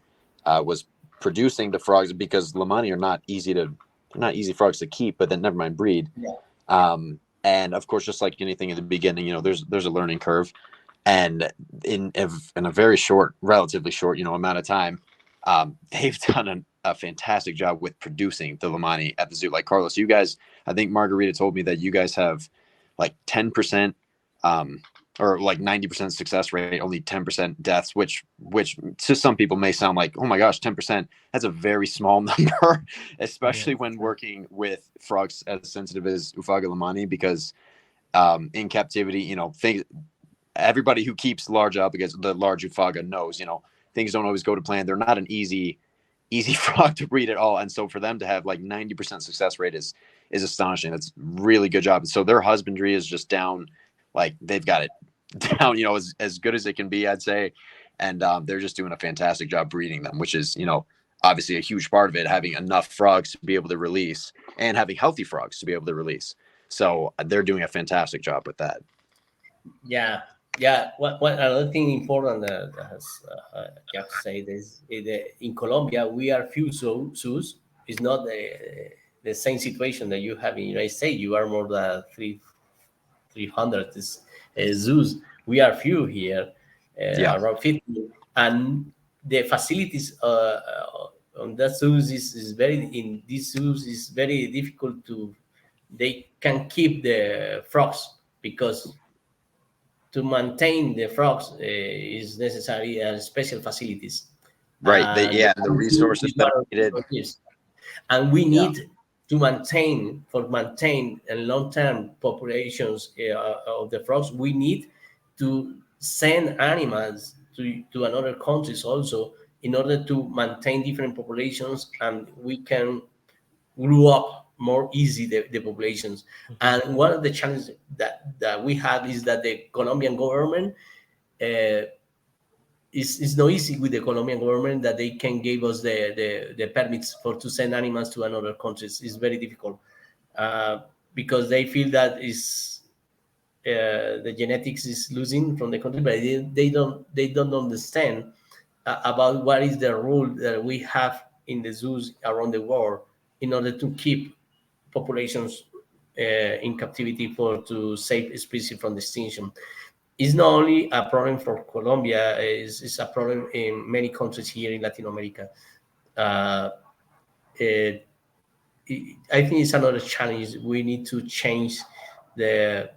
was producing the frogs, because Lehmanni are not easy frogs to keep, but then never mind breed. yeah, And of course, just like anything in the beginning, there's a learning curve, and in a very relatively short, amount of time, they've done a fantastic job with producing the Lehmanni at the zoo. Like, Carlos, you guys, I think Margarita told me that you guys have like 10%, or like 90% success rate, only 10% deaths, which to some people may sound like, oh my gosh, 10%. That's a very small number, Yeah, especially when working with frogs as sensitive as Oophaga Lehmanni, because in captivity, everybody who keeps large obligates, the large Oophaga knows, things don't always go to plan. They're not an easy frog to breed at all. And so for them to have like 90% success rate is astonishing. That's really good job. And so their husbandry is just down, like they've got it down, as good as it can be, I'd say. And they're just doing a fantastic job breeding them, which is, obviously a huge part of it, having enough frogs to be able to release and having healthy frogs to be able to release. So they're doing a fantastic job with that. yeah, yeah. What another thing important as Jack said is in Colombia we are few zoos. It's not the same situation that you have in United States. You are more than 300 zoos. We are few here, Yeah. around 50, and the facilities on that zoos is very in these zoos is very difficult they can keep the frogs, because to maintain the frogs is necessary special facilities. Right. And The resources that are needed. and we Yeah. need to maintain and long-term populations of the frogs. We need to send animals to another countries also, in order to maintain different populations, and we can grew up more easy the populations. And one of the challenges that we have is that the Colombian government is not easy with the Colombian government, that they can give us the permits for to send animals to another countries. It's very difficult because they feel that is the genetics is losing from the country, but they don't understand about what is the rule that we have in the zoos around the world in order to keep populations in captivity for to save species from extinction. It's not only a problem for Colombia; it's a problem in many countries here in Latin America. I think it's another challenge. We need to change the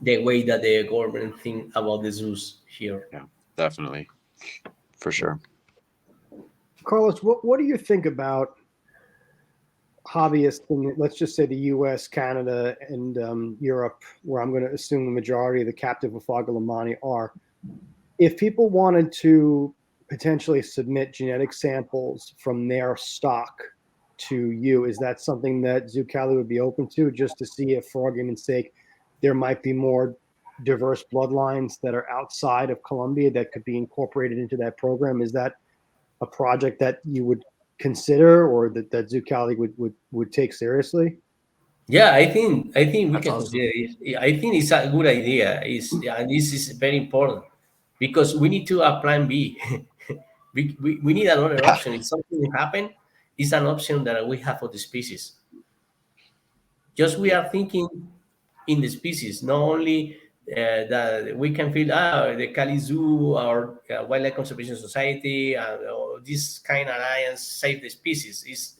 way that the government think about the zoos here. Yeah, definitely, for sure. Carlos, what do you think about hobbyists in, let's just say, the U.S., Canada, and Europe, where I'm going to assume the majority of the captive Oophaga Lehmanni are? If people wanted to potentially submit genetic samples from their stock to you, is that something that Zoo Cali would be open to, just to see if, for argument's sake, there might be more diverse bloodlines that are outside of Colombia that could be incorporated into that program? Is that a project that you would consider, or that Zoo Cali would take seriously? Yeah, I think we That's can awesome. consider it. I think it's a good idea. And this is very important, because we need to have plan B. we need another option. If something happen, it's an option that we have for the species. Just we are thinking in the species, not only that we can feel the Cali Zoo or Wildlife Conservation Society or this kind of alliance save the species. Is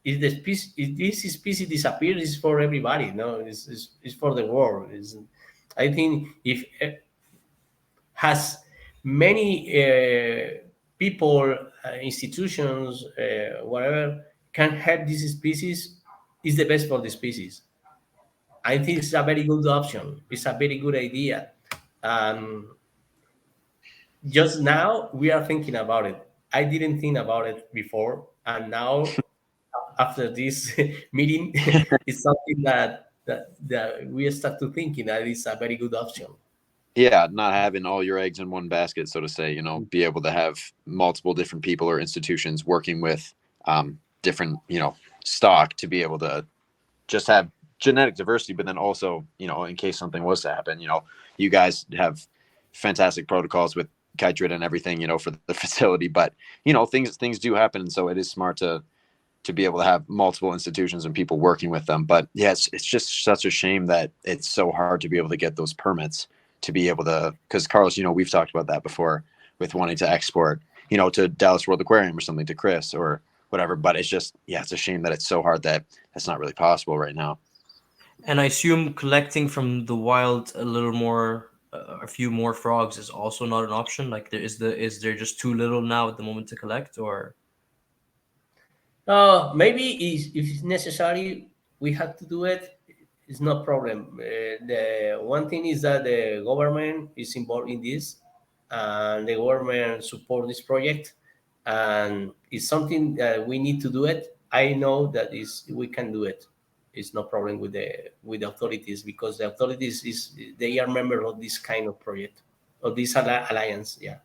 the species, if this species disappears, it's for everybody. No, it's for the world. I think if has many people, institutions, whatever, can help this species, is the best for the species. I think it's a very good option. It's a very good idea. Just now we are thinking about it. I didn't think about it before, and now after this meeting, it's something that we start to thinking that it's a very good option. Yeah, not having all your eggs in one basket, so to say, be able to have multiple different people or institutions working with different, stock to be able to just have genetic diversity, but then also, in case something was to happen, you guys have fantastic protocols with Kitrid and everything, for the facility, but, things do happen. And so it is smart to be able to have multiple institutions and people working with them. But yes, it's just such a shame that it's so hard to be able to get those permits to be able to, because Carlos, we've talked about that before with wanting to export, to Dallas World Aquarium or something, to Chris or whatever. But it's just, it's a shame that it's so hard that that's not really possible right now. And I assume collecting from the wild a few more frogs is also not an option. Like, is there just too little now at the moment to collect, or? Maybe if it's necessary, we have to do it. It's no problem. The one thing is that the government is involved in this, and the government support this project, and it's something that we need to do it. I know that we can do it. It's no problem with the authorities, because the authorities they are members of this kind of project, of this alliance. Yeah.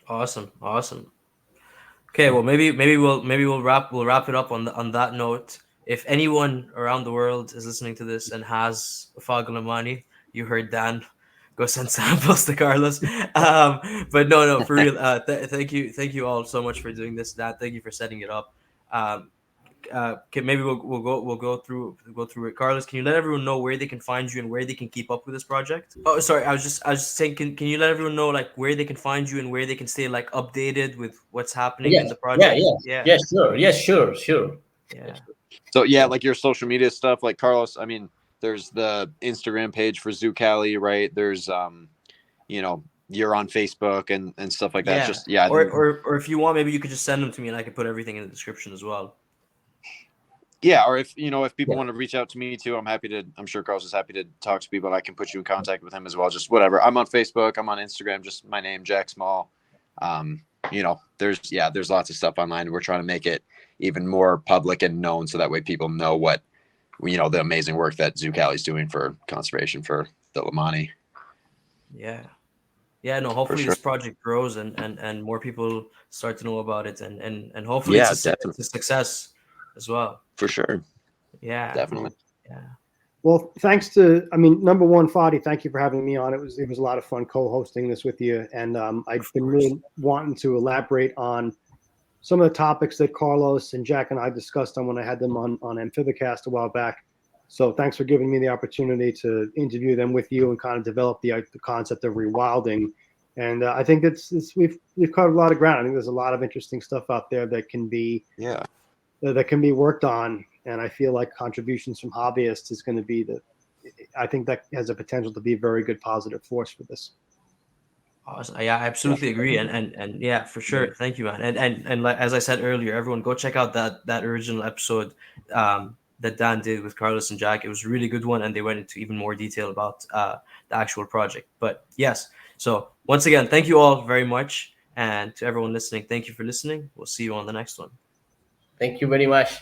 Awesome. Okay, well, maybe we'll wrap it up on that note. If anyone around the world is listening to this and has Oophaga Lehmanni, you heard Dan, go send samples to Carlos. But no, for real. Thank you all so much for doing this, Dan. Thank you for setting it up. Maybe we'll go through it. Carlos, can you let everyone know where they can find you and where they can keep up with this project? Oh, sorry, I was just saying, can you let everyone know where they can find you and where they can stay updated with what's happening in the project? Yeah, sure. Yeah. So yeah, like your social media stuff, like Carlos. I mean, there's the Instagram page for Zoo Cali, right? There's you know, you're on Facebook and stuff like that. Yeah. Just yeah, I Or, think, or if you want, maybe you could just send them to me and I could put everything in the description as well. yeah. Or if people Yeah. want to reach out to me too, I'm sure Carlos is happy to talk to people. And I can put you in contact with him as well. Just whatever. I'm on Facebook. I'm on Instagram. Just my name, Jack Small. You know, there's lots of stuff online. We're trying to make it even more public and known, so that way people know what, you know, the amazing work that Zoo Cali is doing for conservation for the Lehmanni. Yeah. Yeah, no, hopefully sure. this project grows and more people start to know about it and hopefully Yeah, it's a definitely. success as well. For sure. Yeah. Definitely. Yeah. Well, thanks to, I mean, number one, Fadi, thank you for having me on. It was a lot of fun co-hosting this with you, and I've been really wanting to elaborate on some of the topics that Carlos and Jack and I discussed on when I had them on Amphibicast a while back. So thanks for giving me the opportunity to interview them with you and kind of develop the concept of rewilding. And I think we've covered a lot of ground. I think there's a lot of interesting stuff out there that can be that can be worked on. And I feel like contributions from hobbyists is going to be I think that has a potential to be a very good positive force for this. Awesome. Yeah, I absolutely agree. And yeah, for sure. Thank you, man. And like, as I said earlier, everyone go check out that original episode that Dan did with Carlos and Jack. It was a really good one, and they went into even more detail about the actual project. But yes, so once again, thank you all very much. And to everyone listening, thank you for listening. We'll see you on the next one. Thank you very much.